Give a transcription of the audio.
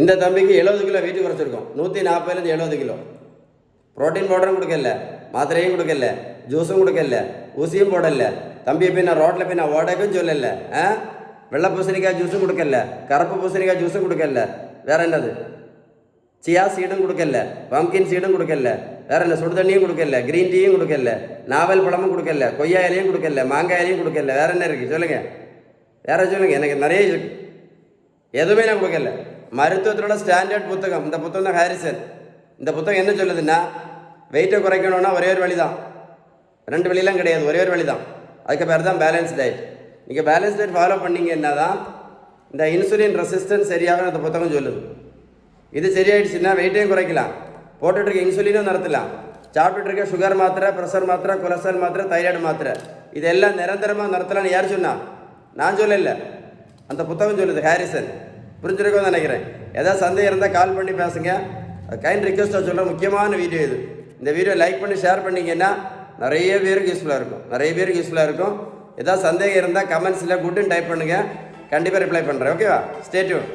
இந்த தம்பிக்கு 70 kilo weight குறைச்சிருக்கோம். 140லேருந்து 70 kilo. Protein பவுடரும் கொடுக்கல, மாத்திரையும் கொடுக்கல, ஜூஸும் கொடுக்கல, ஊசியும் போடல. தம்பியை போய் நான் ரோட்டில் போய் நான் ஓடக்கும் சொல்லலை. வெள்ளை பூசணிக்காய் ஜூஸும் கொடுக்கல, கருப்பு பூசணிக்காய் ஜூஸும் கொடுக்கல. வேற என்னது? சியா சீடும் கொடுக்கல, பம்கின் சீடும் கொடுக்கல, வேற என்ன சுடு தண்ணியும் கொடுக்கல, க்ரீன் டீயும் கொடுக்கல, நாவல் பழமும் கொடுக்கல, கொய்யா இலையும் கொடுக்கல, மாங்காய் இலையும் கொடுக்கல. வேற என்ன இருக்குது சொல்லுங்கள்? வேற சொல்லுங்கள். எனக்கு நிறைய இருக்குது, எதுவுமே நான் கொடுக்கல. மருத்துவத்தோட ஸ்டாண்டர்ட் புத்தகம் இந்த புத்தகம் தான் ஹாரிசன். இந்த புத்தகம் என்ன சொல்லுதுன்னா, வெயிட்டை குறைக்கணும்னா ஒரே ஒரு வழி தான், 2 வழியெல்லாம் கிடையாது, ஒரே ஒரு வழி தான். அதுக்கு பேர் தான் பேலன்ஸ் டயட். நீங்கள் பேலன்ஸ் டயட் ஃபாலோ பண்ணிங்கன்னா தான் இந்த இன்சுலின் ரெசிஸ்டன்ஸ் சரியாக இந்த புத்தகம் சொல்லுது. இது சரியாயிடுச்சுன்னா வெயிட்டையும் குறைக்கலாம், போட்டுட்ருக்க இன்சுலினும் நிறுத்தலாம், சாப்பிட்டுருக்க சுகர் மாத்திரை, ப்ரெஷர் மாத்திரை, கொலஸ்ட்ரால் மாத்திரை, தைராய்டு மாத்திரை இதெல்லாம் நிரந்தரமாக நிறுத்தலாம்னு யார் சொன்னா? நான் சொல்லலை, அந்த புத்தகம் சொல்லுது, ஹாரிசன். புரிஞ்சிருக்கோன்னு நினைக்கிறேன். ஏதாவது சந்தேகம் இருந்தால் கால் பண்ணி பேசுங்க. கைண்ட் ரிக்வெஸ்ட்டாக சொல்கிற முக்கியமான வீடியோ இது. இந்த வீடியோ லைக் பண்ணி ஷேர் பண்ணிங்கன்னா நிறைய பேருக்கு யூஸ்ஃபுல்லாக இருக்கும். ஏதாவது சந்தேகம் இருந்தால் கமெண்ட்ஸில் குட்டுன்னு டைப் பண்ணுங்கள், கண்டிப்பாக ரிப்ளை பண்ணுறேன். ஓகேவா? Stay tune.